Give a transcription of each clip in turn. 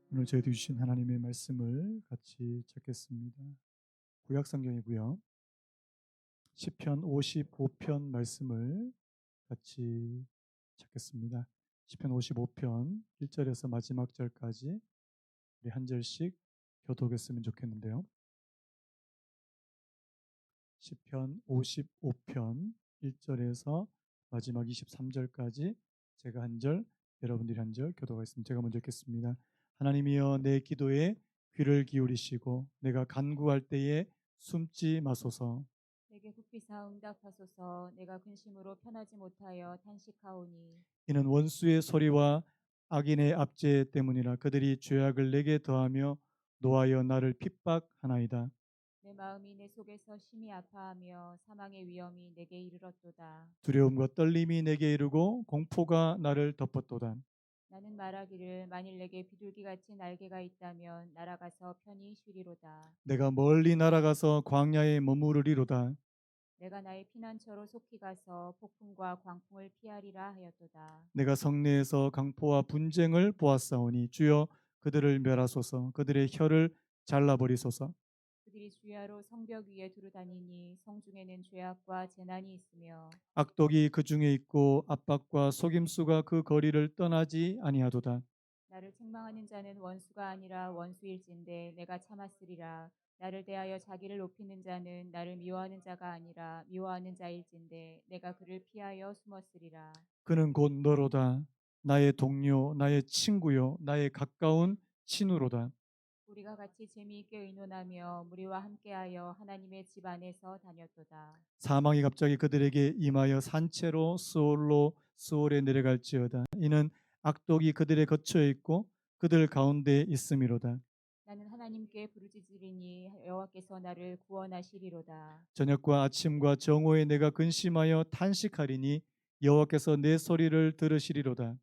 오늘 저희들 주신 하나님의 말씀을 같이 찾겠습니다. 구약 성경이고요. 시편 55편 말씀을 같이 찾겠습니다. 시편 55편 1절에서 마지막 절까지 우리 한 절씩 교독했으면 좋겠는데요. 시편 55편 1절에서 마지막 23절까지 제가 한 절, 여러분들이 한 절 교독하겠습니다. 제가 먼저 읽겠습니다. 하나님이여 내 기도에 귀를 기울이시고 내가 간구할 때에 숨지 마소서. 내게 굽히사 응답하소서. 내가 근심으로 편하지 못하여 탄식하오니 이는 원수의 소리와 악인의 압제 때문이라. 그들이 죄악을 내게 더하며 노하여 나를 핍박하나이다. 내 마음이 내 속에서 심히 아파하며 사망의 위험이 내게 이르렀도다. 두려움과 떨림이 내게 이르고 공포가 나를 덮었도다. 나는 말하기를 만일 내게 비둘기같이 날개가 있다면 날아가서 편히 쉬리로다. 내가 멀리 날아가서 광야에 머무르리로다. 내가 나의 피난처로 속히 가서 폭풍과 광풍을 피하리라 하였도다. 내가 성내에서 강포와 분쟁을 보았사오니 주여 그들을 멸하소서. 그들의 혀를 잘라버리소서. 그들이 주야로 성벽 위에 두루 다니니 성중에는 죄악과 재난이 있으며 악독이 그 중에 있고 압박과 속임수가 그 거리를 떠나지 아니하도다. 나를 책망하는 자는 원수가 아니라 원수일진데 내가 참았으리라. 나를 대하여 자기를 높이는 자는 나를 미워하는 자가 아니라 미워하는 자일진데 내가 그를 피하여 숨었으리라. 그는 곧 너로다. 나의 동료, 나의 친구요, 나의 가까운 친우로다. 우리가 같이 재미있게 의논하며 무리와 함께하여 하나님의 집 안에서 다녔도다. 사망이 갑자기 그들에게 임하여 산채로 스올에 내려갈지어다. 이는 악독이 그들에 거쳐 있고 그들 가운데 있음이로다. 나는 하나님께 부르짖으리니 여호와께서 나를 구원하시리로다. 저녁과 아침과 정오에 내가 근심하여 탄식하리니 여호와께서 내 소리를 들으시리로다.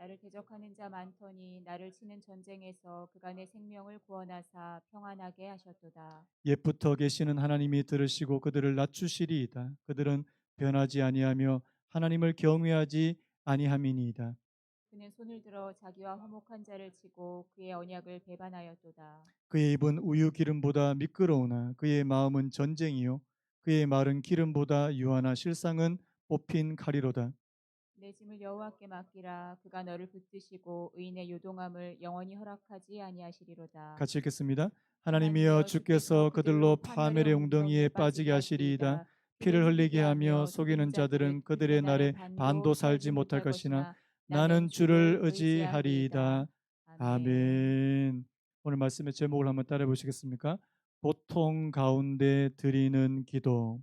나를 대적하는 자 많더니 나를 치는 전쟁에서 그가 내 생명을 구원하사 평안하게 하셨도다. 옛부터 계시는 하나님이 들으시고 그들을 낮추시리이다. 그들은 변하지 아니하며 하나님을 경외하지 아니함이니이다. 그는 손을 들어 자기와 화목한 자를 치고 그의 언약을 배반하였도다. 그의 입은 우유 기름보다 미끄러우나 그의 마음은 전쟁이요 그의 말은 기름보다 유하나 실상은 뽑힌 칼이로다. 내 짐을 여호와께 맡기라. 그가 너를 붙드시고 의인의 요동함을 영원히 허락하지 아니하시리로다. 같이 읽겠습니다. 하나님이여 하나님이여 주께서 주께서 그들로 그들로 파멸의 파멸의 웅덩이에 웅덩이에 빠지게 빠지게 하시리이다. 하시리이다. 피를 그를 흘리게 흘리게 하며 하며 속이는 속이는 자들은 자들은 그들의 그들의 날에 날에 반도 반도 살지 살지 못할 못할 것이나 것이나 나는 나는 주를 주를 의지하리이다. 의지하리이다. 아멘. 아멘. 오늘 말씀의 제목을 한번 따라해 보시겠습니까? 고통 가운데 드리는 기도.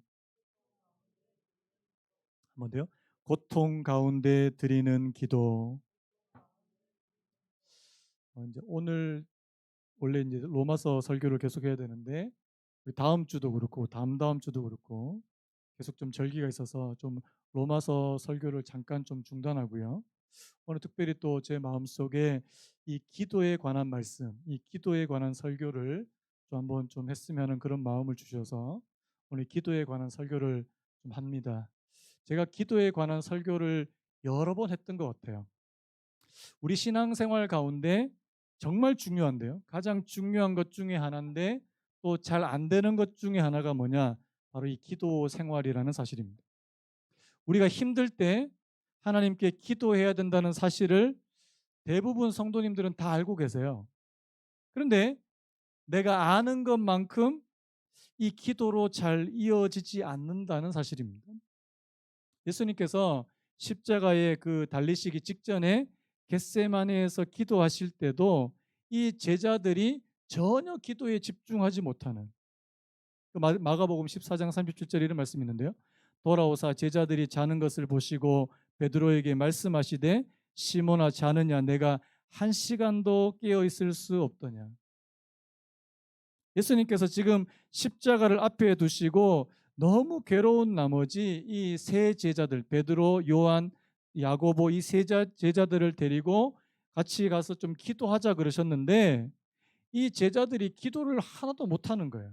한번 더요. 고통 가운데 드리는 기도. 이제 오늘 원래 이제 로마서 설교를 계속해야 되는데 다음 주도 그렇고 다음 다음 주도 그렇고 계속 좀 절기가 있어서 좀 로마서 설교를 잠깐 좀 중단하고요. 오늘 특별히 또 제 마음속에 이 기도에 관한 말씀, 이 기도에 관한 설교를 좀 한번 좀 했으면 하는 그런 마음을 주셔서 오늘 기도에 관한 설교를 좀 합니다. 제가 기도에 관한 설교를 여러 번 했던 것 같아요. 우리 신앙생활 가운데 정말 중요한데요. 가장 중요한 것 중에 하나인데 또 잘 안 되는 것 중에 하나가 뭐냐? 바로 이 기도 생활이라는 사실입니다. 우리가 힘들 때 하나님께 기도해야 된다는 사실을 대부분 성도님들은 다 알고 계세요. 그런데 내가 아는 것만큼 이 기도로 잘 이어지지 않는다는 사실입니다. 예수님께서 십자가에 그 달리시기 직전에 겟세마네에서 기도하실 때도 이 제자들이 전혀 기도에 집중하지 못하는 그 마가복음 14장 37절에 이런 말씀이 있는데요. 돌아오사 제자들이 자는 것을 보시고 베드로에게 말씀하시되 시몬아 자느냐 내가 한 시간도 깨어 있을 수 없더냐. 예수님께서 지금 십자가를 앞에 두시고 너무 괴로운 나머지 이 세 제자들 베드로, 요한, 야고보 이 세 제자들을 데리고 같이 가서 좀 기도하자 그러셨는데 이 제자들이 기도를 하나도 못하는 거예요.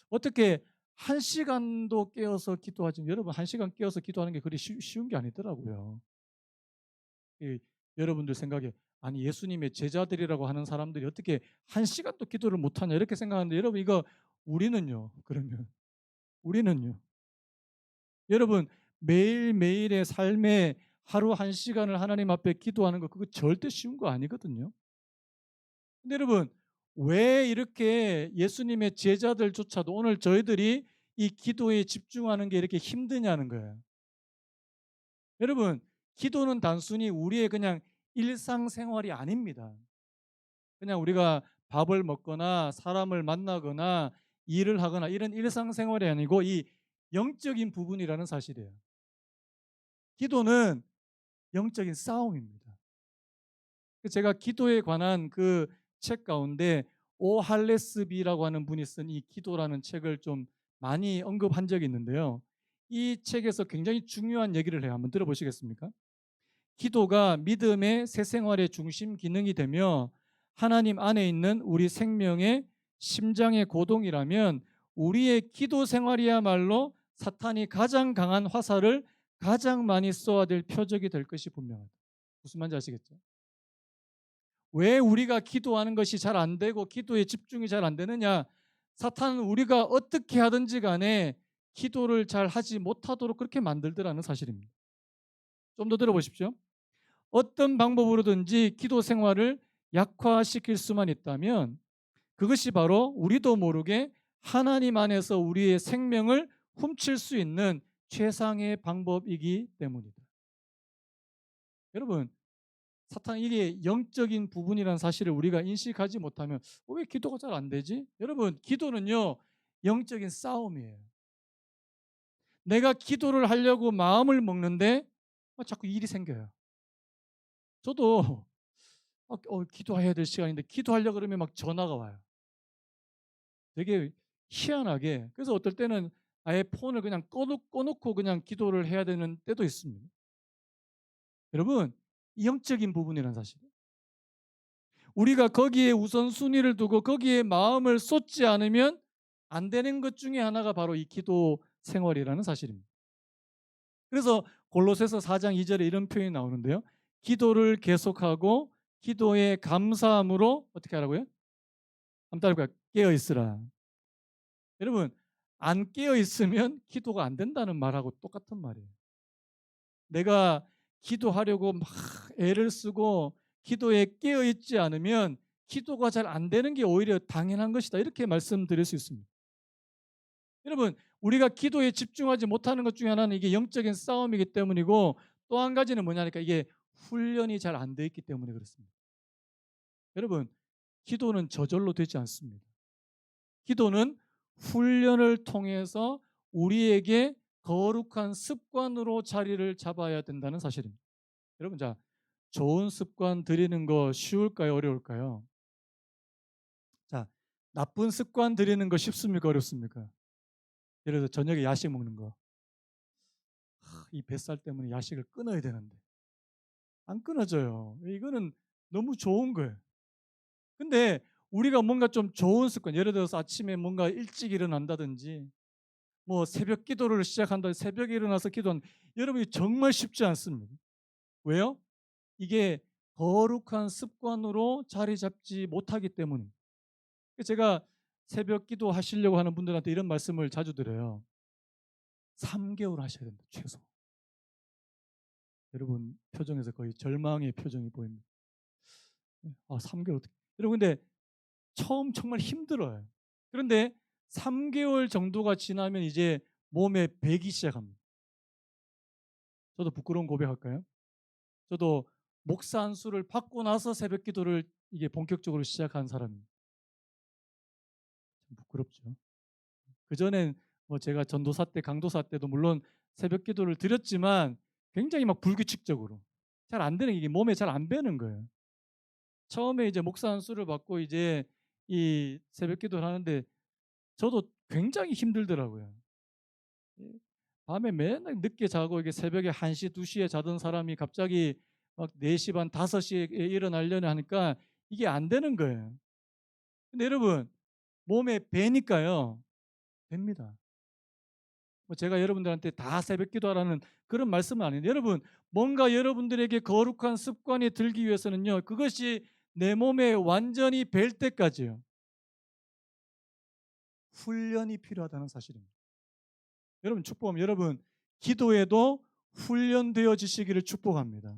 어떻게 한 시간도 깨어서 기도하지? 여러분 한 시간 깨어서 기도하는 게 그리 쉬운 게 아니더라고요. 이, 여러분들 생각에 아니 예수님의 제자들이라고 하는 사람들이 어떻게 1시간도 기도를 못하냐 이렇게 생각하는데 여러분 이거 우리는요. 그러면 우리는요. 여러분 매일매일의 삶에 하루 1시간을 하나님 앞에 기도하는 거 그거 절대 쉬운 거 아니거든요. 근데 여러분 왜 이렇게 예수님의 제자들조차도 오늘 저희들이 이 기도에 집중하는 게 이렇게 힘드냐는 거예요. 여러분 기도는 단순히 우리의 그냥 일상생활이 아닙니다. 그냥 우리가 밥을 먹거나 사람을 만나거나 일을 하거나 이런 일상생활이 아니고 이 영적인 부분이라는 사실이에요. 기도는 영적인 싸움입니다. 제가 기도에 관한 그 책 가운데 오 할레스비라고 하는 분이 쓴 이 기도라는 책을 좀 많이 언급한 적이 있는데요. 이 책에서 굉장히 중요한 얘기를 해요. 한번 들어보시겠습니까? 기도가 믿음의 새 생활의 중심 기능이 되며 하나님 안에 있는 우리 생명의 심장의 고동이라면 우리의 기도 생활이야말로 사탄이 가장 강한 화살을 가장 많이 쏘아댈 표적이 될 것이 분명하다. 무슨 말인지 아시겠죠? 왜 우리가 기도하는 것이 잘 안 되고 기도에 집중이 잘 안 되느냐? 사탄은 우리가 어떻게 하든지 간에 기도를 잘 하지 못하도록 그렇게 만들더라는 사실입니다. 좀 더 들어보십시오. 어떤 방법으로든지 기도 생활을 약화시킬 수만 있다면 그것이 바로 우리도 모르게 하나님 안에서 우리의 생명을 훔칠 수 있는 최상의 방법이기 때문이다. 여러분 사탄은 이게 영적인 부분이라는 사실을 우리가 인식하지 못하면 왜 기도가 잘 안 되지? 여러분 기도는요 영적인 싸움이에요. 내가 기도를 하려고 마음을 먹는데 자꾸 일이 생겨요. 저도 기도해야 될 시간인데 기도하려고 그러면 막 전화가 와요. 되게 희한하게. 그래서 어떨 때는 아예 폰을 그냥 꺼놓고 그냥 기도를 해야 되는 때도 있습니다. 여러분 영적인 부분이라는 사실. 우리가 거기에 우선순위를 두고 거기에 마음을 쏟지 않으면 안 되는 것 중에 하나가 바로 이 기도 생활이라는 사실입니다. 그래서 골로새서 4장 2절에 이런 표현이 나오는데요. 기도를 계속하고 기도에 감사함으로 어떻게 하라고요? 한번 따라해볼까요? 깨어 있으라. 여러분 안 깨어 있으면 기도가 안 된다는 말하고 똑같은 말이에요. 내가 기도하려고 막 애를 쓰고 기도에 깨어 있지 않으면 기도가 잘 안 되는 게 오히려 당연한 것이다. 이렇게 말씀드릴 수 있습니다. 여러분, 우리가 기도에 집중하지 못하는 것 중에 하나는 이게 영적인 싸움이기 때문이고 또 한 가지는 뭐냐니까 이게 훈련이 잘 안 돼 있기 때문에 그렇습니다. 여러분, 기도는 저절로 되지 않습니다. 기도는 훈련을 통해서 우리에게 거룩한 습관으로 자리를 잡아야 된다는 사실입니다. 여러분, 자, 좋은 습관 들이는 거 쉬울까요? 어려울까요? 자, 나쁜 습관 들이는 거 쉽습니까? 어렵습니까? 예를 들어 저녁에 야식 먹는 거. 이 뱃살 때문에 야식을 끊어야 되는데 안 끊어져요. 이거는 너무 좋은 거예요. 근데 우리가 뭔가 좀 좋은 습관, 예를 들어서 아침에 뭔가 일찍 일어난다든지 뭐 새벽 기도를 시작한다, 새벽에 일어나서 기도한 여러분이 정말 쉽지 않습니다. 왜요? 이게 거룩한 습관으로 자리 잡지 못하기 때문입니다. 제가 새벽 기도 하시려고 하는 분들한테 이런 말씀을 자주 드려요. 3개월 하셔야 된다, 최소. 여러분 표정에서 거의 절망의 표정이 보입니다. 3개월 어떻게. 여러분 근데 처음 정말 힘들어요. 그런데 3개월 정도가 지나면 이제 몸에 배기 시작합니다. 저도 부끄러운 고백할까요? 저도 목사 안수를 받고 나서 새벽 기도를 이게 본격적으로 시작한 사람입니다. 좀 부끄럽죠. 그전엔 뭐 제가 전도사 때 강도사 때도 물론 새벽 기도를 드렸지만 굉장히 막 불규칙적으로 잘 안 되는, 이게 몸에 잘 안 배는 거예요. 처음에 이제 목사 안수를 받고 이제 이 새벽 기도를 하는데 저도 굉장히 힘들더라고요. 예. 밤에 맨날 늦게 자고 이게 새벽에 1시, 2시에 자던 사람이 갑자기 막 4시 반, 5시에 일어나려고 하니까 이게 안 되는 거예요. 근데 여러분 몸에 배니까요. 됩니다. 뭐 제가 여러분들한테 다 새벽 기도하라는 그런 말씀은 아닌데, 여러분 뭔가 여러분들에게 거룩한 습관이 들기 위해서는요, 그것이 내 몸에 완전히 뵐 때까지요, 훈련이 필요하다는 사실입니다. 여러분 축복하면, 여러분 기도에도 훈련되어지시기를 축복합니다.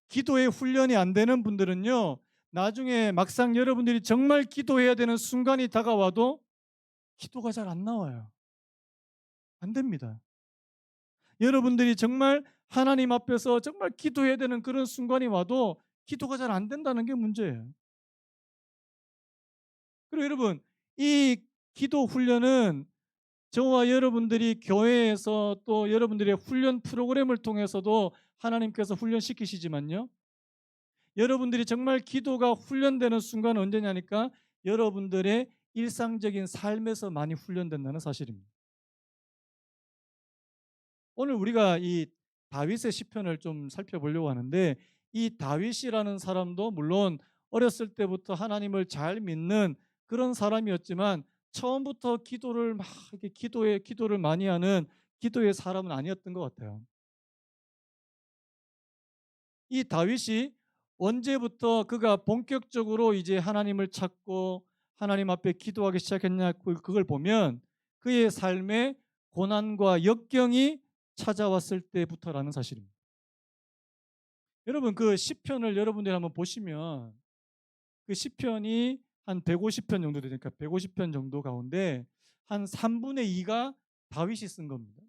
기도에 훈련이 안 되는 분들은요, 나중에 막상 여러분들이 정말 기도해야 되는 순간이 다가와도 기도가 잘 안 나와요. 안 됩니다. 여러분들이 정말 하나님 앞에서 정말 기도해야 되는 그런 순간이 와도 기도가 잘 안 된다는 게 문제예요. 그리고 여러분, 이 기도 훈련은 저와 여러분들이 교회에서 또 여러분들의 훈련 프로그램을 통해서도 하나님께서 훈련시키시지만요, 여러분들이 정말 기도가 훈련되는 순간은 언제냐니까, 여러분들의 일상적인 삶에서 많이 훈련된다는 사실입니다. 오늘 우리가 이 다윗의 시편을 좀 살펴보려고 하는데, 이 다윗이라는 사람도 물론 어렸을 때부터 하나님을 잘 믿는 그런 사람이었지만, 처음부터 기도를 막 이렇게 기도를 많이 하는 기도의 사람은 아니었던 것 같아요. 이 다윗이 언제부터 그가 본격적으로 이제 하나님을 찾고 하나님 앞에 기도하기 시작했냐, 그걸 보면 그의 삶에 고난과 역경이 찾아왔을 때부터라는 사실입니다. 여러분 그 시편을 여러분들이 한번 보시면, 그 시편이 한 150편 정도 되니까 150편 정도 가운데 한 3분의 2가 다윗이 쓴 겁니다.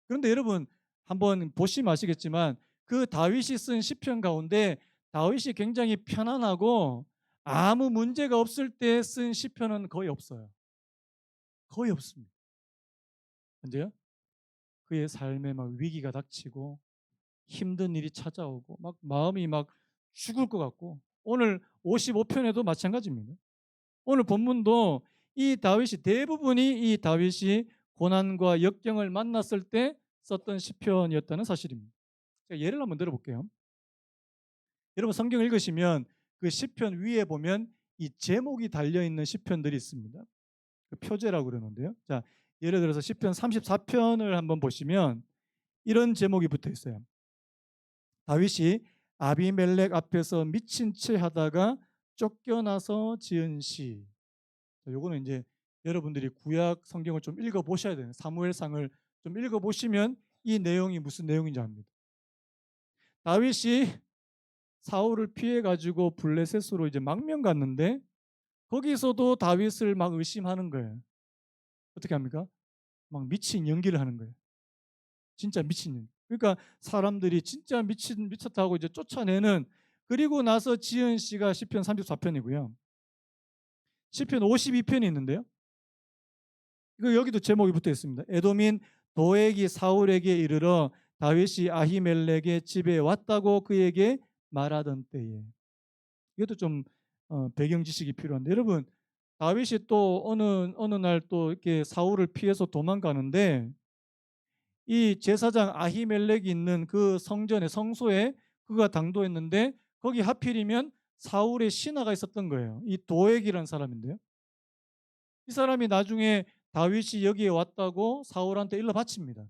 그런데 여러분 한번 보시면 아시겠지만, 그 다윗이 쓴 시편 가운데 다윗이 굉장히 편안하고 아무 문제가 없을 때 쓴 시편은 거의 없어요. 거의 없습니다. 언제요? 그의 삶에 막 위기가 닥치고 힘든 일이 찾아오고 막 마음이 막 죽을 것 같고, 오늘 55편에도 마찬가지입니다. 오늘 본문도 이 다윗이, 대부분이 이 다윗이 고난과 역경을 만났을 때 썼던 시편이었다는 사실입니다. 제가 예를 한번 들어볼게요. 여러분 성경 읽으시면 그 시편 위에 보면 이 제목이 달려 있는 시편들이 있습니다. 그 표제라고 그러는데요. 자, 예를 들어서 시편 34편을 한번 보시면 이런 제목이 붙어 있어요. 다윗이 아비멜렉 앞에서 미친 채 하다가 쫓겨나서 지은 시. 요거는 이제 여러분들이 구약 성경을 좀 읽어 보셔야 돼요. 사무엘상을 좀 읽어 보시면 이 내용이 무슨 내용인지 압니다. 다윗이 사울을 피해 가지고 블레셋으로 이제 망명 갔는데, 거기서도 다윗을 막 의심하는 거예요. 어떻게 합니까? 막 미친 연기를 하는 거예요. 진짜 미친 연. 그러니까 사람들이 진짜 미쳤다고 이제 쫓아내는, 그리고 나서 지은 시가 시편 34편이고요. 시편 52편이 있는데요. 이거 여기도 제목이 붙어 있습니다. 에돔인 도액이 사울에게 이르러 다윗이 아히멜렉의 집에 왔다고 그에게 말하던 때에. 이것도 좀 배경 지식이 필요한데, 여러분 다윗이 또 어느 날 또 이렇게 사울을 피해서 도망가는데, 이 제사장 아히멜렉이 있는 그 성전에, 성소에 그가 당도했는데, 거기 하필이면 사울의 신하가 있었던 거예요. 이 도액이라는 사람인데요. 이 사람이 나중에 다윗이 여기에 왔다고 사울한테 일러 바칩니다.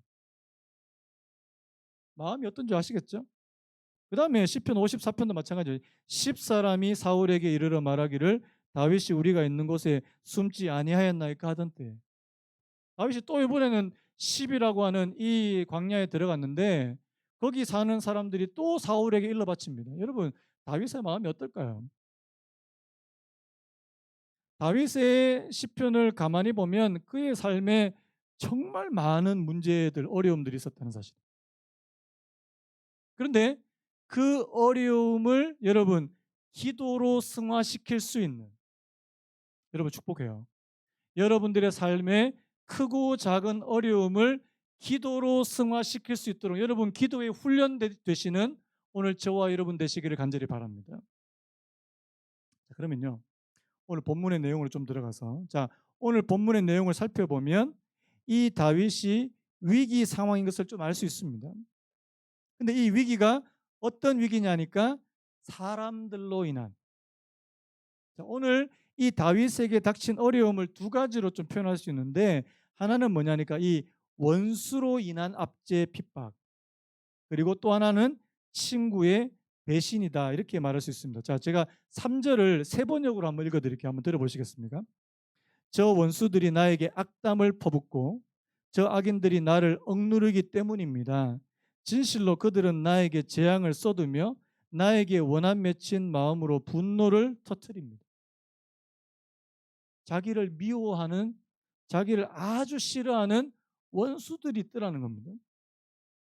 마음이 어떤지 아시겠죠? 그 다음에 시편 54편도 마찬가지예요. 10사람이 사울에게 이르러 말하기를 다윗이 우리가 있는 곳에 숨지 아니하였나이까 하던 때, 다윗이 또 이번에는 10이라고 하는 이 광야에 들어갔는데, 거기 사는 사람들이 또 사울에게 일러 바칩니다. 여러분 다윗의 마음이 어떨까요? 다윗의 시편을 가만히 보면 그의 삶에 정말 많은 문제들, 어려움들이 있었다는 사실. 그런데 그 어려움을 여러분 기도로 승화시킬 수 있는, 여러분 축복해요. 여러분들의 삶에 크고 작은 어려움을 기도로 승화시킬 수 있도록 여러분 기도에 훈련되시는 오늘 저와 여러분 되시기를 간절히 바랍니다. 자, 그러면요, 오늘 본문의 내용으로 좀 들어가서, 자, 오늘 본문의 내용을 살펴보면 이 다윗이 위기 상황인 것을 좀 알 수 있습니다. 근데 이 위기가 어떤 위기냐니까, 사람들로 인한. 자, 오늘 이 다윗에게 닥친 어려움을 두 가지로 좀 표현할 수 있는데, 하나는 뭐냐니까 이 원수로 인한 압제 핍박, 그리고 또 하나는 친구의 배신이다, 이렇게 말할 수 있습니다. 자, 제가 3절을 세 번역으로 한번 읽어드릴게요. 한번 들어보시겠습니까? 저 원수들이 나에게 악담을 퍼붓고 저 악인들이 나를 억누르기 때문입니다. 진실로 그들은 나에게 재앙을 쏟으며 나에게 원한 맺힌 마음으로 분노를 터뜨립니다. 자기를 미워하는, 자기를 아주 싫어하는 원수들이 있더라는 겁니다.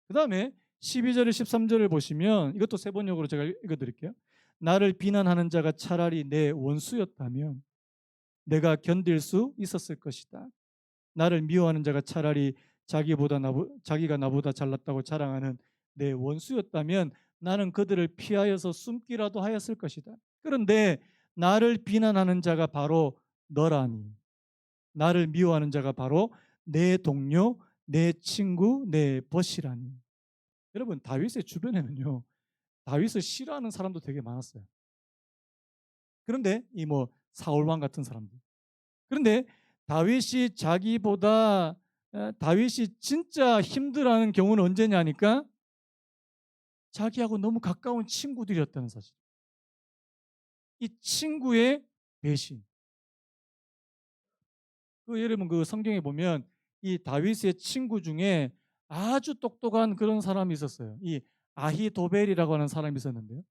그 다음에 12절에 13절을 보시면 이것도 세 번역으로 제가 읽어드릴게요. 나를 비난하는 자가 차라리 내 원수였다면 내가 견딜 수 있었을 것이다. 나를 미워하는 자가 차라리 자기가 나보다 잘났다고 자랑하는 내 원수였다면 나는 그들을 피하여서 숨기라도 하였을 것이다. 그런데 나를 비난하는 자가 바로 너라니, 나를 미워하는 자가 바로 내 동료, 내 친구, 내 벗이라니. 여러분, 다윗의 주변에는요, 다윗을 싫어하는 사람도 되게 많았어요. 그런데 이 뭐 사울 왕 같은 사람들. 그런데 다윗이 자기보다 다윗이 진짜 힘들어하는 경우는 언제냐니까 자기하고 너무 가까운 친구들이었다는 사실. 이 친구의 배신. 여러분 그 성경에 보면 이 다윗의 친구 중에 아주 똑똑한 그런 사람이 있었어요. 이 아히도벨이라고 하는 사람이 있었는데요.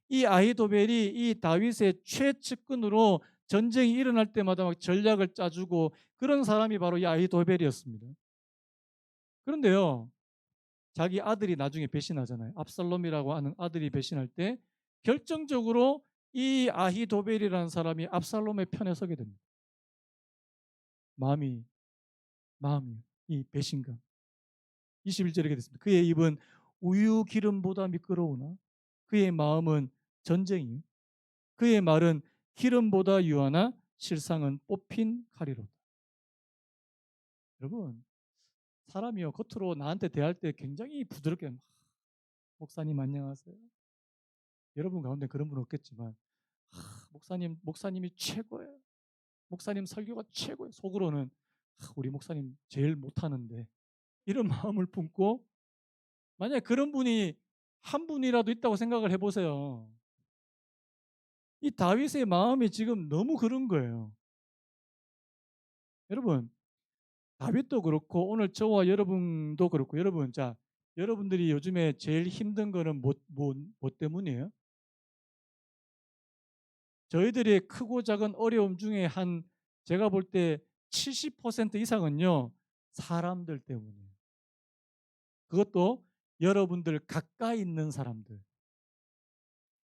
이 아히도벨이 이 다윗의 최측근으로 전쟁이 일어날 때마다 막 전략을 짜주고 그런 사람이 바로 이 아히도벨이었습니다. 그런데요, 자기 아들이 나중에 배신하잖아요. 압살롬이라고 하는 아들이 배신할 때 결정적으로 이 아히도벨이라는 사람이 압살롬의 편에 서게 됩니다. 마음이 이 배신감. 21절에 이렇게 됐습니다. 그의 입은 우유 기름보다 미끄러우나 그의 마음은 전쟁이요. 그의 말은 기름보다 유하나 실상은 뽑힌 칼이로다. 여러분, 사람이요 겉으로 나한테 대할 때 굉장히 부드럽게 목사님 안녕하세요. 여러분 가운데 그런 분 없겠지만 목사님이 최고예요. 목사님 설교가 최고예요. 속으로는 우리 목사님 제일 못하는데, 이런 마음을 품고 만약에 그런 분이 한 분이라도 있다고 생각을 해보세요. 이 다윗의 마음이 지금 너무 그런 거예요. 여러분, 다윗도 그렇고 오늘 저와 여러분도 그렇고, 여러분, 자, 여러분들이 요즘에 제일 힘든 거는 뭐 때문이에요? 저희들의 크고 작은 어려움 중에 한 제가 볼 때 70% 이상은요, 사람들 때문이에요. 그것도 여러분들 가까이 있는 사람들.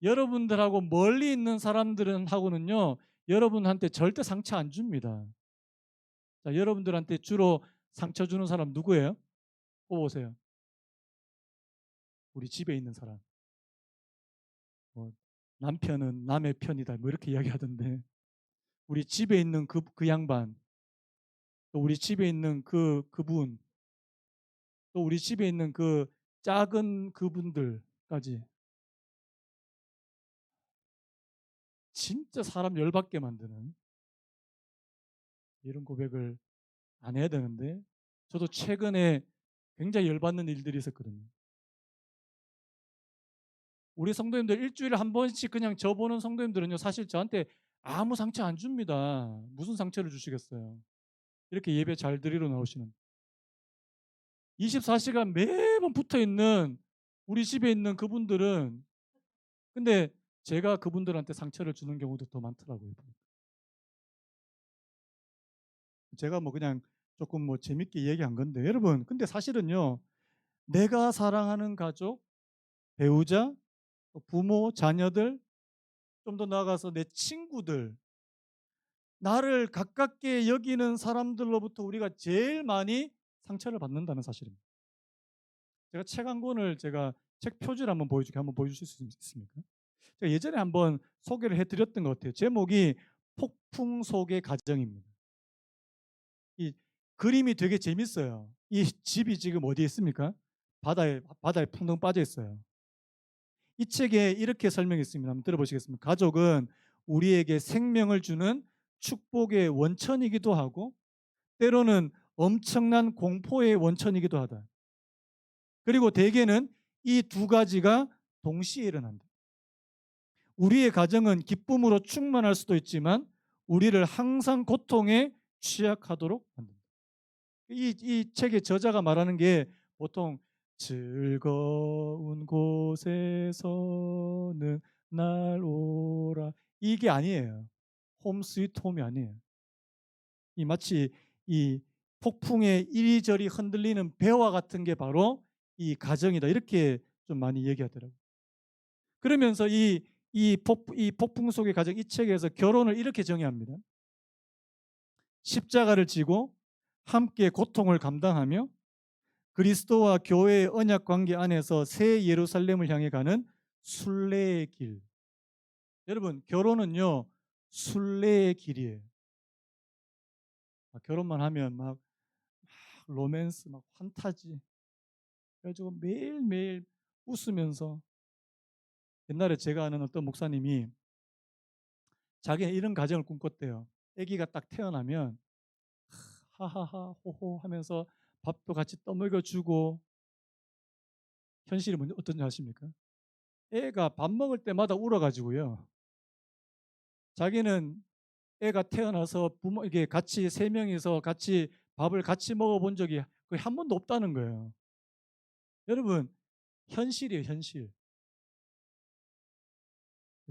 여러분들하고 멀리 있는 사람들은 하고는요, 여러분한테 절대 상처 안 줍니다. 자, 여러분들한테 주로 상처 주는 사람 누구예요? 뽑아보세요. 우리 집에 있는 사람. 뭐 남편은 남의 편이다, 뭐 이렇게 이야기하던데, 우리 집에 있는 그 양반, 또 우리 집에 있는 그분, 또 우리 집에 있는 그 작은 그분들까지 진짜 사람 열받게 만드는 이런 고백을 안 해야 되는데, 저도 최근에 굉장히 열받는 일들이 있었거든요. 우리 성도님들 일주일에 한 번씩 그냥 저 보는 성도님들은요, 사실 저한테 아무 상처 안 줍니다. 무슨 상처를 주시겠어요. 이렇게 예배 잘 드리러 나오시는 24시간 매번 붙어 있는 우리 집에 있는 그분들은, 근데 제가 그분들한테 상처를 주는 경우도 더 많더라고요. 제가 뭐 그냥 조금 뭐 재밌게 얘기한 건데, 여러분, 근데 사실은요, 내가 사랑하는 가족, 배우자, 부모, 자녀들, 좀 더 나아가서 내 친구들, 나를 가깝게 여기는 사람들로부터 우리가 제일 많이 상처를 받는다는 사실입니다. 제가 책 한 권을 제가 책 표지를 한번 보여주실 수 있습니까? 제가 예전에 한번 소개를 해드렸던 것 같아요. 제목이 폭풍 속의 가정입니다. 이 그림이 되게 재밌어요. 이 집이 지금 어디에 있습니까? 바다에 텅텅 빠져 있어요. 이 책에 이렇게 설명했습니다. 한번 들어보시겠습니까? 가족은 우리에게 생명을 주는 축복의 원천이기도 하고, 때로는 엄청난 공포의 원천이기도 하다. 그리고 대개는 이 두 가지가 동시에 일어난다. 우리의 가정은 기쁨으로 충만할 수도 있지만 우리를 항상 고통에 취약하도록 만든다. 이 책의 저자가 말하는 게 보통 즐거운 곳에서는 날 오라 이게 아니에요. 홈 스위트 홈이 아니에요. 이 마치 이 폭풍에 이리저리 흔들리는 배와 같은 게 바로 이 가정이다. 이렇게 좀 많이 얘기하더라고요. 그러면서 이 폭풍 속의 가정 이 책에서 결혼을 이렇게 정의합니다. 십자가를 지고 함께 고통을 감당하며 그리스도와 교회의 언약 관계 안에서 새 예루살렘을 향해 가는 순례의 길. 여러분, 결혼은요, 순례의 길이에요. 결혼만 하면 막 로맨스, 막 환타지. 그래가지고 매일매일 웃으면서 옛날에 제가 아는 어떤 목사님이 자기는 이런 가정을 꿈꿨대요. 아기가 딱 태어나면 하하하 호호 하면서 밥도 같이 떠먹여 주고 현실이 어떤지 아십니까? 애가 밥 먹을 때마다 울어가지고요. 자기는 애가 태어나서 부모 이게 같이 세 명이서 같이 밥을 같이 먹어본 적이 거의 한 번도 없다는 거예요. 여러분 현실이에요, 현실.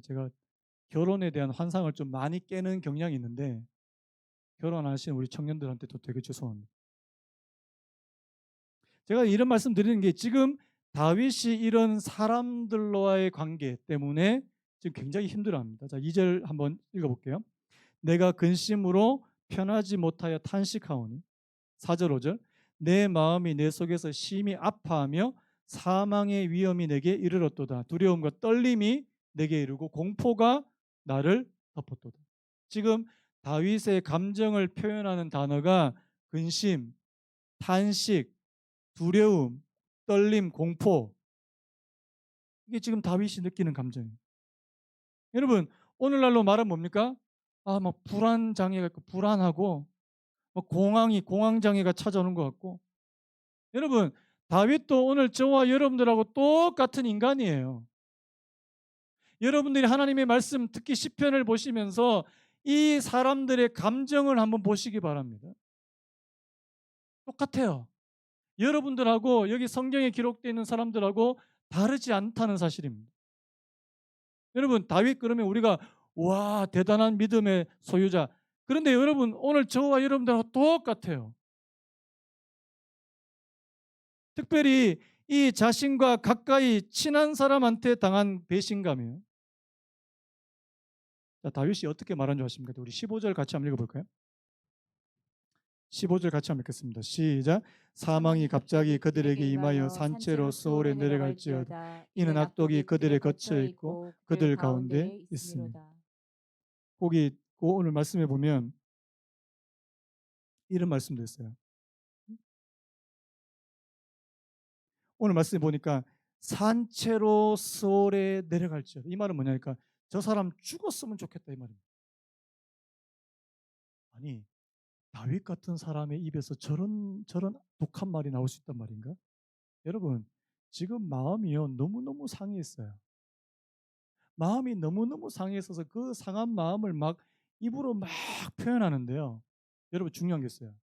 제가 결혼에 대한 환상을 좀 많이 깨는 경향이 있는데 결혼하신 우리 청년들한테도 되게 죄송합니다. 제가 이런 말씀 드리는 게 지금 다윗이 이런 사람들과의 관계 때문에 지금 굉장히 힘들어합니다. 자, 2절 한번 읽어볼게요. 내가 근심으로 편하지 못하여 탄식하오니 4절 5절 내 마음이 내 속에서 심히 아파하며 사망의 위험이 내게 이르렀도다. 두려움과 떨림이 내게 이르고 공포가 나를 덮었도다. 지금 다윗의 감정을 표현하는 단어가 근심, 탄식, 두려움, 떨림, 공포. 이게 지금 다윗이 느끼는 감정이에요. 여러분, 오늘날로 말하면 뭡니까? 막 불안 장애가 있고 불안하고 공황 장애가 찾아오는 것 같고. 여러분, 다윗도 오늘 저와 여러분들하고 똑같은 인간이에요. 여러분들이 하나님의 말씀 특히 시편을 보시면서 이 사람들의 감정을 한번 보시기 바랍니다. 똑같아요. 여러분들하고 여기 성경에 기록되어 있는 사람들하고 다르지 않다는 사실입니다. 여러분, 다윗 그러면 우리가 와 대단한 믿음의 소유자. 그런데 여러분 오늘 저와 여러분들하고 똑같아요. 특별히 이 자신과 가까이 친한 사람한테 당한 배신감이에요. 자, 다윗이 어떻게 말한 줄 아십니까? 우리 15절 같이 한번 읽어볼까요? 15절 같이 한번 읽겠습니다. 시작. 사망이 갑자기 그들에게 임하여 산채로 수월에 내려갈지어다. 이는 악독이 그들의 거처에 있고 그들 가운데 있습니다. 거기 오늘 말씀해 보면 이런 말씀도 있어요. 오늘 말씀해 보니까 산채로 수월에 내려갈지어다. 이 말은 뭐냐니까 저 사람 죽었으면 좋겠다 이 말입니다. 아니 다윗 같은 사람의 입에서 저런 독한 말이 나올 수 있단 말인가? 여러분 지금 마음이요 너무너무 상해있어요. 마음이 너무너무 상해있어서 그 상한 마음을 막 입으로 막 표현하는데요. 여러분 중요한 게 있어요.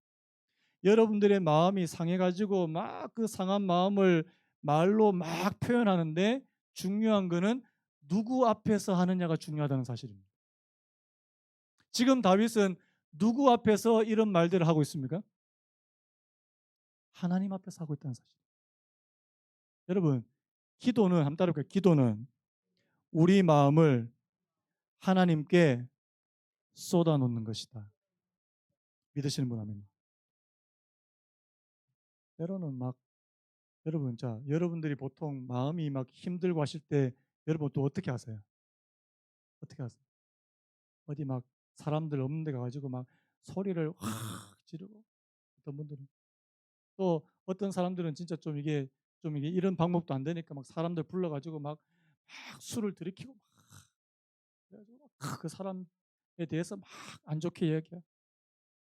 여러분들의 마음이 상해가지고 막 그 상한 마음을 말로 막 표현하는데 중요한 거는 누구 앞에서 하느냐가 중요하다는 사실입니다. 지금 다윗은 누구 앞에서 이런 말들을 하고 있습니까? 하나님 앞에서 하고 있다는 사실. 여러분, 기도는 한번 따라볼까요? 기도는 우리 마음을 하나님께 쏟아놓는 것이다. 믿으시는 분 아멘. 때로는 막 여러분, 자, 여러분들이 보통 마음이 막 힘들고 하실 때 여러분 또 어떻게 하세요? 어떻게 하세요? 어디 막 사람들 없는 데 가가지고 막 소리를 확 지르고 어떤 분들은 또 어떤 사람들은 진짜 좀 이게 이런 방법도 안 되니까 막 사람들 불러가지고 막 술을 들이키고 막 그래가지고 막그 사람에 대해서 막 안 좋게 이야기해요.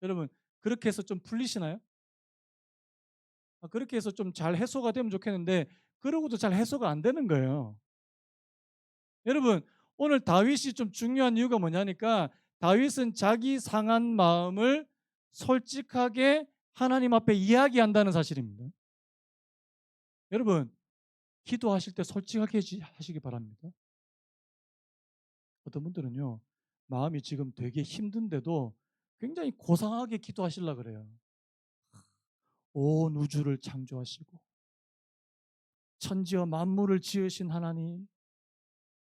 여러분 그렇게 해서 좀 풀리시나요? 그렇게 해서 좀 잘 해소가 되면 좋겠는데 그러고도 잘 해소가 안 되는 거예요. 여러분, 오늘 다윗이 좀 중요한 이유가 뭐냐니까 다윗은 자기 상한 마음을 솔직하게 하나님 앞에 이야기한다는 사실입니다. 여러분, 기도하실 때 솔직하게 하시기 바랍니다. 어떤 분들은요, 마음이 지금 되게 힘든데도 굉장히 고상하게 기도하시려고 그래요. 온 우주를 창조하시고 천지와 만물을 지으신 하나님,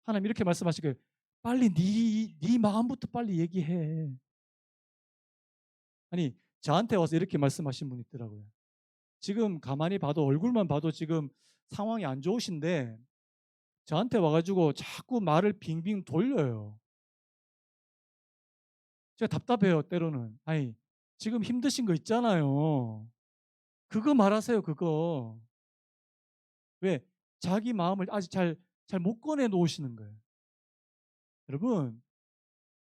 하나님 이렇게 말씀하시길 빨리 네 마음부터 빨리 얘기해. 아니, 저한테 와서 이렇게 말씀하신 분이 있더라고요. 지금 가만히 봐도 얼굴만 봐도 지금 상황이 안 좋으신데 저한테 와가지고 자꾸 말을 빙빙 돌려요. 제가 답답해요, 때로는. 아니, 지금 힘드신 거 있잖아요. 그거 말하세요, 그거. 왜? 자기 마음을 아직 잘 못 꺼내 놓으시는 거예요. 여러분,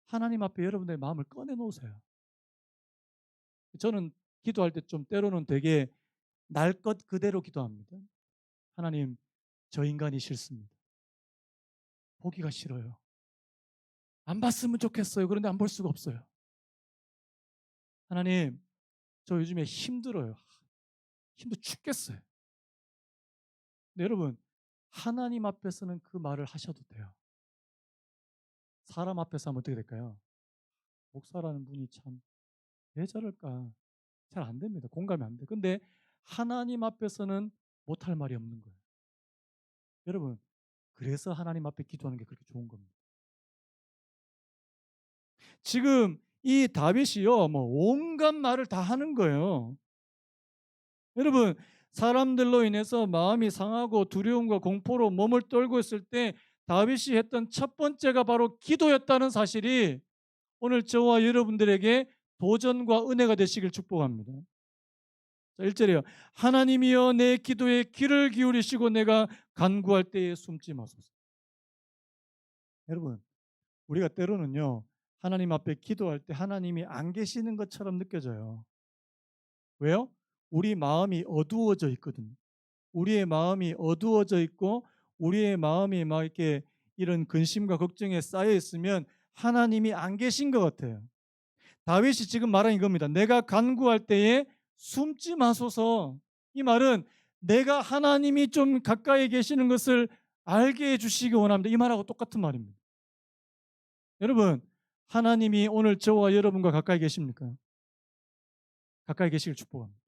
하나님 앞에 여러분의 마음을 꺼내 놓으세요. 저는 기도할 때 좀 때로는 되게 날 것 그대로 기도합니다. 하나님, 저 인간이 싫습니다. 보기가 싫어요. 안 봤으면 좋겠어요. 그런데 안 볼 수가 없어요. 하나님, 저 요즘에 힘들어요. 힘들어 죽겠어요. 근데 여러분, 하나님 앞에서는 그 말을 하셔도 돼요. 사람 앞에서 하면 어떻게 될까요? 목사라는 분이 참 왜 저럴까? 잘 안 됩니다. 공감이 안 돼. 근데 하나님 앞에서는 못할 말이 없는 거예요. 여러분, 그래서 하나님 앞에 기도하는 게 그렇게 좋은 겁니다. 지금 이 다윗이요, 뭐 온갖 말을 다 하는 거예요. 여러분, 사람들로 인해서 마음이 상하고 두려움과 공포로 몸을 떨고 있을 때 다윗이 했던 첫 번째가 바로 기도였다는 사실이 오늘 저와 여러분들에게 도전과 은혜가 되시길 축복합니다. 자, 1절이요. 하나님이여 내 기도에 귀를 기울이시고 내가 간구할 때에 숨지 마소서. 여러분, 우리가 때로는요, 하나님 앞에 기도할 때 하나님이 안 계시는 것처럼 느껴져요. 왜요? 우리 마음이 어두워져 있거든요. 우리의 마음이 어두워져 있고 우리의 마음이 막 이렇게 이런 근심과 걱정에 쌓여 있으면 하나님이 안 계신 것 같아요. 다윗이 지금 말한 이겁니다. 내가 간구할 때에 숨지 마소서. 이 말은 내가 하나님이 좀 가까이 계시는 것을 알게 해주시기 원합니다. 이 말하고 똑같은 말입니다. 여러분, 하나님이 오늘 저와 여러분과 가까이 계십니까? 가까이 계시길 축복합니다.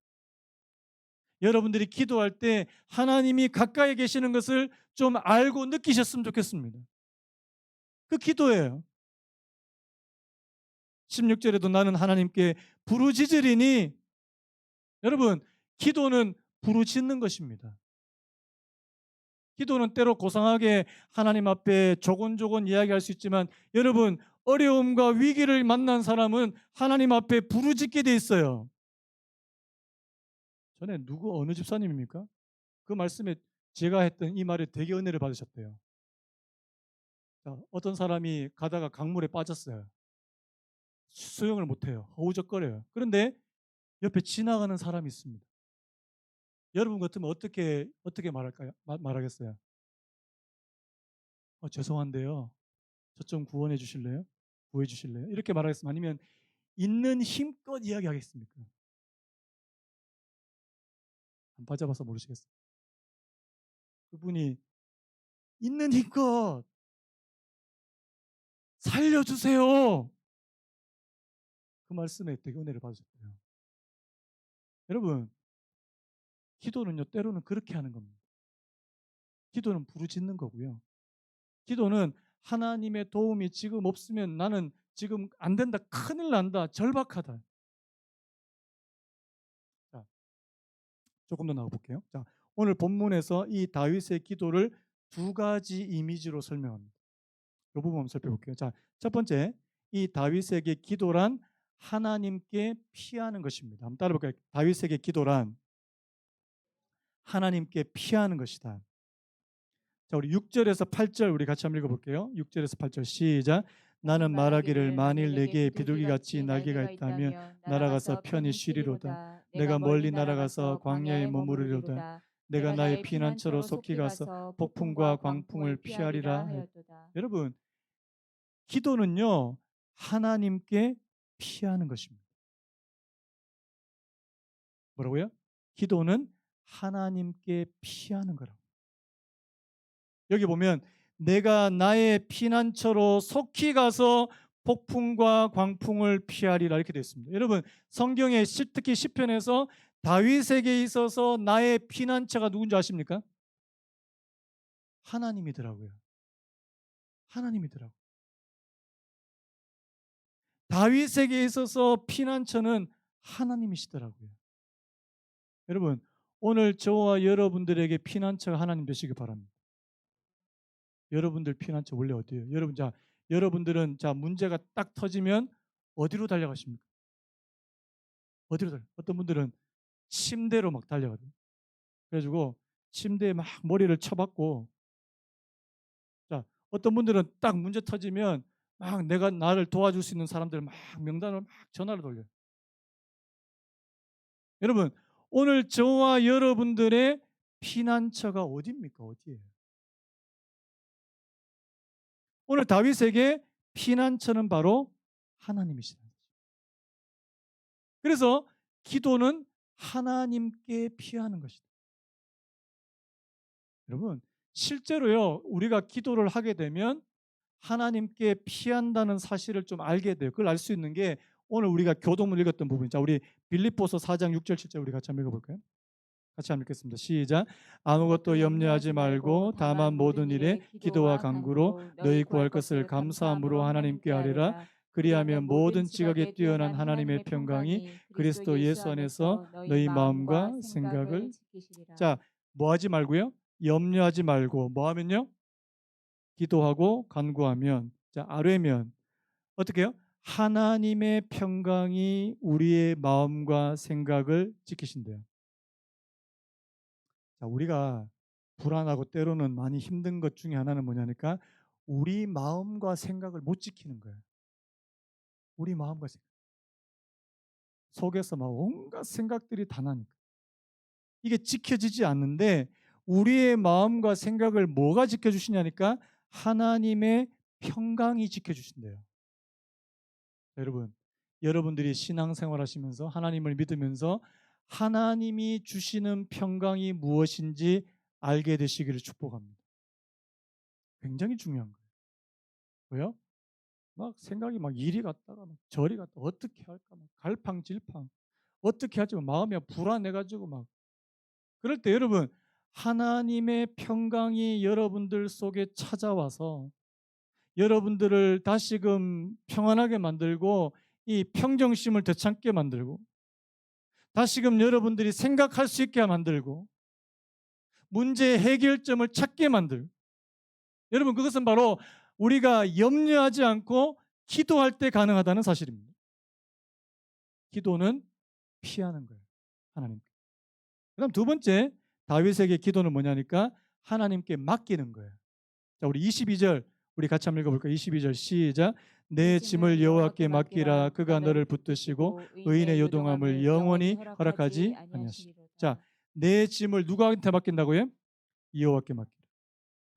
여러분들이 기도할 때 하나님이 가까이 계시는 것을 좀 알고 느끼셨으면 좋겠습니다. 그 기도예요. 16절에도 나는 하나님께 부르짖으리니, 여러분, 기도는 부르짖는 것입니다. 기도는 때로 고상하게 하나님 앞에 조곤조곤 이야기할 수 있지만 여러분, 어려움과 위기를 만난 사람은 하나님 앞에 부르짖게 돼 있어요. 전에 어느 집사님입니까? 그 말씀에 제가 했던 이 말에 되게 은혜를 받으셨대요. 자, 어떤 사람이 가다가 강물에 빠졌어요. 수영을 못해요. 허우적거려요. 그런데 옆에 지나가는 사람이 있습니다. 여러분 같으면 어떻게 말할까요? 말하겠어요? 죄송한데요. 저 좀 구원해 주실래요? 구해 주실래요? 이렇게 말하겠습니다. 아니면 있는 힘껏 이야기하겠습니까? 안 빠져봐서 모르시겠어요. 그분이 있는 힘껏 살려주세요. 그 말씀에 되게 은혜를 받으셨대요. 여러분, 기도는요, 때로는 그렇게 하는 겁니다. 기도는 부르짖는 거고요. 기도는 하나님의 도움이 지금 없으면 나는 지금 안 된다, 큰일 난다, 절박하다. 자, 조금 더 나가볼게요. 자, 오늘 본문에서 이 다윗의 기도를 두 가지 이미지로 설명합니다. 이 부분 한번 살펴볼게요. 자, 첫 번째, 이 다윗에게 기도란 하나님께 피하는 것입니다. 한번 따라볼까요? 다윗에게 기도란 하나님께 피하는 것이다. 자, 우리 6절에서 8절 우리 같이 한번 읽어볼게요. 6절에서 8절 시작. 나는 말하기를 만일 만일 내게 내게 비둘기같이 비둘기같이 날개가 날개가 있다면 있다면 날아가서 날아가서 편히 편히 쉬리로다. 쉬리로다. 내가 내가 멀리 멀리 날아가서 날아가서 광야에 광야에 머무르리로다. 머무르리로다. 내가 내가 나의 나의 피난처로 피난처로 속히 속히 가서 가서 폭풍과 폭풍과 광풍을 광풍을 피하리라 피하리라 하였다. 하였도다. 여러분, 기도는요, 하나님께 피하는 것입니다. 뭐라고요? 기도는 하나님께 피하는 거라고. 여기 보면 내가 나의 피난처로 속히 가서 폭풍과 광풍을 피하리라 이렇게 되어 있습니다. 여러분, 성경에 특히 시편에서 다윗에게 있어서 나의 피난처가 누군지 아십니까? 하나님이더라고요. 하나님이더라고요. 다윗에게 있어서 피난처는 하나님이시더라고요. 여러분, 오늘 저와 여러분들에게 피난처가 하나님 되시기 바랍니다. 여러분들 피난처 원래 어디예요? 여러분들은 문제가 딱 터지면 어디로 달려가십니까? 어디로 달려? 어떤 분들은 침대로 막 달려가요. 그래가지고 침대에 막 머리를 쳐박고, 어떤 분들은 딱 문제 터지면 막 나를 도와줄 수 있는 사람들 막 명단을 막 전화를 돌려요. 여러분, 오늘 저와 여러분들의 피난처가 어디입니까? 어디예요? 오늘 다윗에게 피난처는 바로 하나님이시다. 그래서 기도는 하나님께 피하는 것이다. 여러분, 실제로요, 우리가 기도를 하게 되면 하나님께 피한다는 사실을 좀 알게 돼요. 그걸 알 수 있는 게 오늘 우리가 교동문 읽었던 부분이죠. 우리 빌립보서 4장 6절 7절 우리 같이 한번 읽어볼까요? 같이 한번 읽겠습니다. 시작. 아무것도 염려하지 말고 다만 모든 일에 기도와 간구로 너희 구할 것을 감사함으로 하나님께 아뢰라. 그리하면 모든 지각에 뛰어난 하나님의 평강이 그리스도 예수 안에서 너희 마음과 생각을 지키시리라. 자, 뭐 하지 말고요? 염려하지 말고 뭐 하면요? 기도하고 간구하면 아뢰면 어떻게 해요? 하나님의 평강이 우리의 마음과 생각을 지키신대요. 우리가 불안하고 때로는 많이 힘든 것 중에 하나는 뭐냐니까 우리 마음과 생각을 못 지키는 거예요. 우리 마음과 생각. 속에서 막 온갖 생각들이 다 나니까. 이게 지켜지지 않는데 우리의 마음과 생각을 뭐가 지켜주시냐니까 하나님의 평강이 지켜주신대요. 여러분, 여러분들이 신앙생활 하시면서 하나님을 믿으면서 하나님이 주시는 평강이 무엇인지 알게 되시기를 축복합니다. 굉장히 중요한 거예요. 왜요? 막 생각이 막 이리 갔다가 막 저리 갔다 어떻게 할까 막 갈팡질팡 어떻게 할지 마음이 불안해가지고 막 그럴 때 여러분 하나님의 평강이 여러분들 속에 찾아와서 여러분들을 다시금 평안하게 만들고 이 평정심을 되찾게 만들고 다시금 여러분들이 생각할 수 있게 만들고 문제의 해결점을 찾게 만들고 여러분 그것은 바로 우리가 염려하지 않고 기도할 때 가능하다는 사실입니다. 기도는 피하는 거예요. 하나님께. 그다음 두 번째 다윗에게 기도는 뭐냐니까 하나님께 맡기는 거예요. 자, 우리 22절 우리 같이 한번 읽어볼까요? 22절 시작. 내 짐을 여호와께 맡기라. 그가 너를 붙드시고 의인의 요동함을 영원히 허락하지 아니하시리로다. 자, 내 짐을 누구한테 맡긴다고요? 여호와께 맡기라.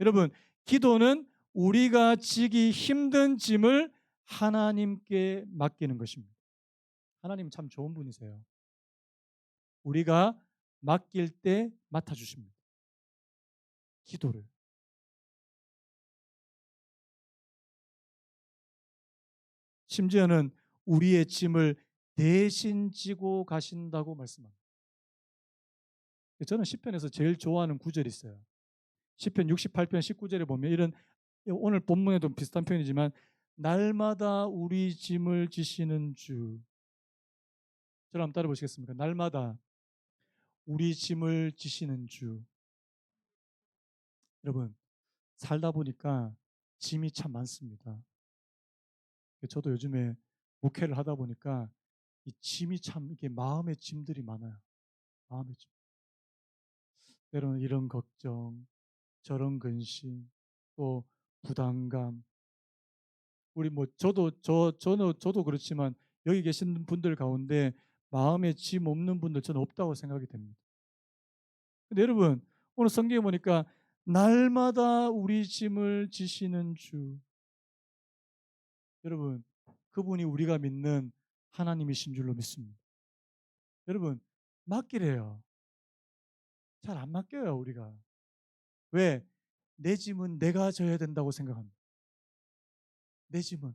여러분, 기도는 우리가 지기 힘든 짐을 하나님께 맡기는 것입니다. 하나님 참 좋은 분이세요. 우리가 맡길 때 맡아주십니다. 기도를. 심지어는 우리의 짐을 대신 지고 가신다고 말씀합니다. 저는 시편에서 제일 좋아하는 구절이 있어요. 시편 68편 19절에 보면 이런 오늘 본문에도 비슷한 표현이지만 날마다 우리 짐을 지시는 주. 저를 한번 따라 보시겠습니까? 날마다 우리 짐을 지시는 주. 여러분, 살다 보니까 짐이 참 많습니다. 저도 요즘에 목회를 하다 보니까 이 짐이 참 이게 마음의 짐들이 많아요. 마음의 짐. 때로는 이런 걱정, 저런 근심, 또 부담감, 우리 뭐 저도 그렇지만 여기 계신 분들 가운데 마음에 짐 없는 분들 저는 없다고 생각이 됩니다. 근데 여러분 오늘 성경에 보니까 날마다 우리 짐을 지시는 주. 여러분 그분이 우리가 믿는 하나님이신 줄로 믿습니다. 여러분 맡기래요. 잘 안 맡겨요 우리가. 왜? 내 짐은 내가 져야 된다고 생각합니다. 내 짐은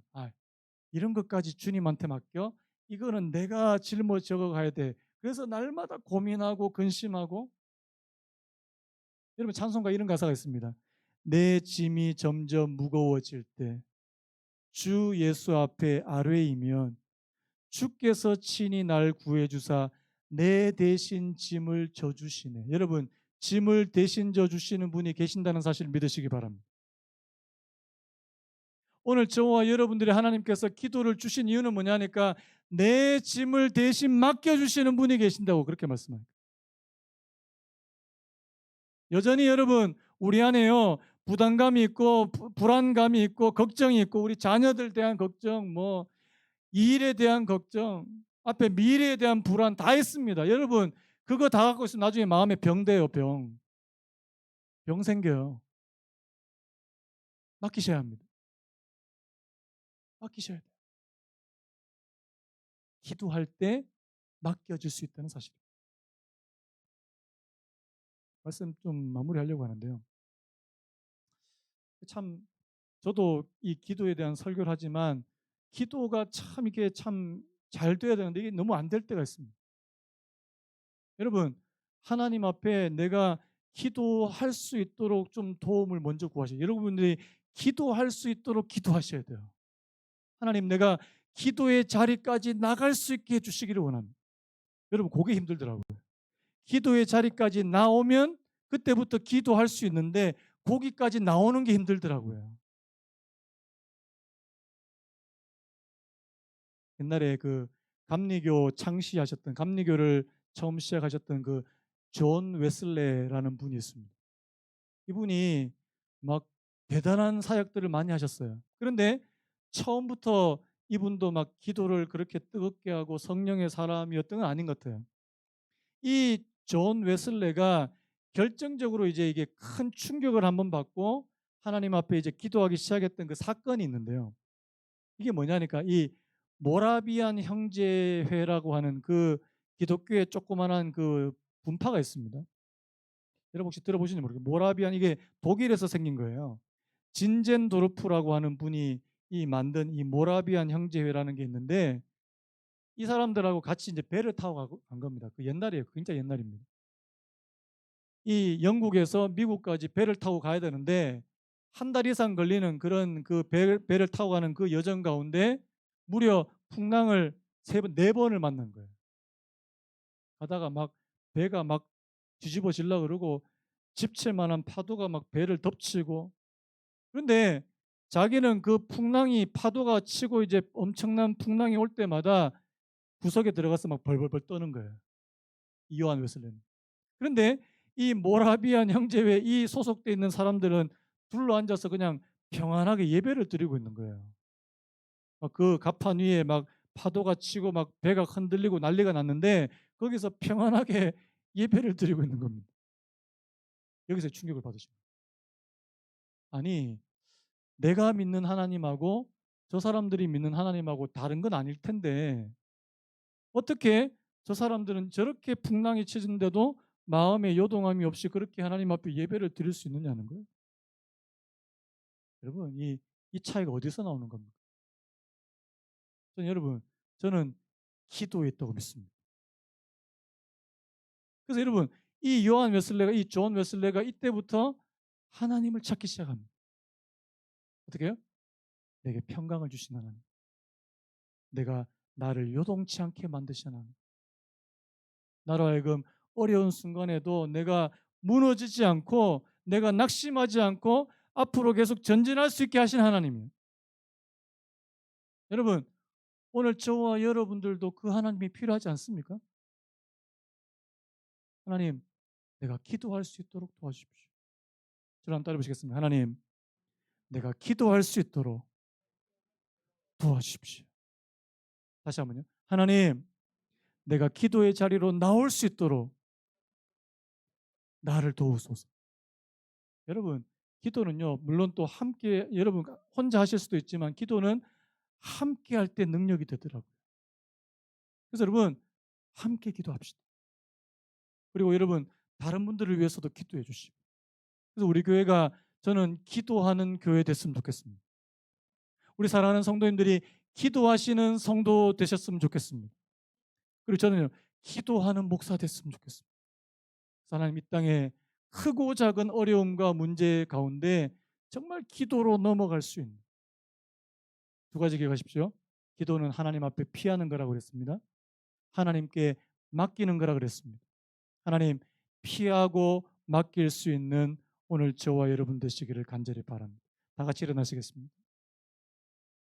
이런 것까지 주님한테 맡겨? 이거는 내가 짊어져 가야 돼. 그래서 날마다 고민하고 근심하고. 여러분 찬송가 이런 가사가 있습니다. 내 짐이 점점 무거워질 때 주 예수 앞에 아뢰이면 주께서 친히 날 구해 주사 내 대신 짐을 져 주시네. 여러분 짐을 대신 져 주시는 분이 계신다는 사실을 믿으시기 바랍니다. 오늘 저와 여러분들이 하나님께서 기도를 주신 이유는 뭐냐니까 내 짐을 대신 맡겨주시는 분이 계신다고 그렇게 말씀합니다. 여전히 여러분 우리 안에요 부담감이 있고 불안감이 있고 걱정이 있고 우리 자녀들 대한 걱정 뭐 일에 대한 걱정 앞에 미래에 대한 불안 다 있습니다. 여러분 그거 다 갖고 있으면 나중에 마음에 병 돼요. 병 생겨요. 맡기셔야 합니다. 맡기셔야 돼요. 기도할 때 맡겨질 수 있다는 사실. 말씀 좀 마무리하려고 하는데요. 참 저도 이 기도에 대한 설교를 하지만 기도가 참 이게 참 잘 돼야 되는데 이게 너무 안 될 때가 있습니다. 여러분 하나님 앞에 내가 기도할 수 있도록 좀 도움을 먼저 구하셔요. 여러분들이 기도할 수 있도록 기도하셔야 돼요. 하나님 내가 기도의 자리까지 나갈 수 있게 해주시기를 원합니다. 여러분 그게 힘들더라고요. 기도의 자리까지 나오면 그때부터 기도할 수 있는데 거기까지 나오는 게 힘들더라고요. 옛날에 그 감리교 창시하셨던 감리교를 처음 시작하셨던 그 존 웨슬레라는 분이 있습니다. 이분이 막 대단한 사역들을 많이 하셨어요. 그런데 처음부터 이분도 막 기도를 그렇게 뜨겁게 하고 성령의 사람이었던 건 아닌 것 같아요. 이 존 웨슬레가 결정적으로 이제 이게 큰 충격을 한번 받고 하나님 앞에 이제 기도하기 시작했던 그 사건이 있는데요. 이게 뭐냐니까 이 모라비안 형제회라고 하는 그 기독교의 조그만한 그 분파가 있습니다. 여러분 혹시 들어보시는지 모르겠어요. 모라비안 이게 독일에서 생긴 거예요. 진젠도르프라고 하는 분이 이 만든 이 모라비안 형제회라는 게 있는데 이 사람들하고 같이 이제 배를 타고 간 겁니다. 그 옛날이에요. 굉장히 옛날입니다. 이 영국에서 미국까지 배를 타고 가야 되는데 한 달 이상 걸리는 그런 그 배를 타고 가는 그 여정 가운데 무려 풍랑을 세 번, 네 번을 만난 거예요. 가다가 막 배가 막 뒤집어질라 그러고 집칠 만한 파도가 막 배를 덮치고 그런데 자기는 그 풍랑이 파도가 치고 이제 엄청난 풍랑이 올 때마다 구석에 들어가서 막 벌벌벌 떠는 거예요. 이요한 웨슬레는. 그런데 이 모라비안 형제회 이 소속돼 있는 사람들은 둘러 앉아서 그냥 평안하게 예배를 드리고 있는 거예요. 그 갑판 위에 막 파도가 치고 막 배가 흔들리고 난리가 났는데 거기서 평안하게 예배를 드리고 있는 겁니다. 여기서 충격을 받으십니다. 아니 내가 믿는 하나님하고 저 사람들이 믿는 하나님하고 다른 건 아닐 텐데 어떻게 저 사람들은 저렇게 풍랑이 치는데도 마음에 요동함이 없이 그렇게 하나님 앞에 예배를 드릴 수 있느냐는 거예요. 여러분 이 차이가 어디서 나오는 겁니까? 여러분 저는 기도에 있다고 믿습니다. 그래서 여러분 이 요한 웨슬레가 이 존 웨슬레가 이때부터 하나님을 찾기 시작합니다. 어떻게 해요? 내게 평강을 주신 하나님. 내가 나를 요동치 않게 만드신 하나님. 나로 하여금 어려운 순간에도 내가 무너지지 않고 내가 낙심하지 않고 앞으로 계속 전진할 수 있게 하신 하나님이에요. 여러분 오늘 저와 여러분들도 그 하나님이 필요하지 않습니까? 하나님 내가 기도할 수 있도록 도와주십시오. 저를 한번 따라 보시겠습니다. 하나님 내가 기도할 수 있도록 도와주십시오. 다시 한번요. 하나님, 내가 기도의 자리로 나올 수 있도록 나를 도우소서. 여러분, 기도는요, 물론 또 함께, 여러분 혼자 하실 수도 있지만 기도는 함께 할 때 능력이 되더라고요. 그래서 여러분, 함께 기도합시다. 그리고 여러분, 다른 분들을 위해서도 기도해 주시고. 그래서 우리 교회가, 저는 기도하는 교회 됐으면 좋겠습니다. 우리 사랑하는 성도님들이 기도하시는 성도 되셨으면 좋겠습니다. 그리고 저는요, 기도하는 목사 됐으면 좋겠습니다. 하나님, 이 땅에 크고 작은 어려움과 문제 가운데 정말 기도로 넘어갈 수 있는 두 가지 기억하십시오. 기도는 하나님 앞에 피하는 거라고 그랬습니다. 하나님께 맡기는 거라 그랬습니다. 하나님, 피하고 맡길 수 있는 오늘 저와 여러분 되시기를 간절히 바랍니다. 다 같이 일어나시겠습니다.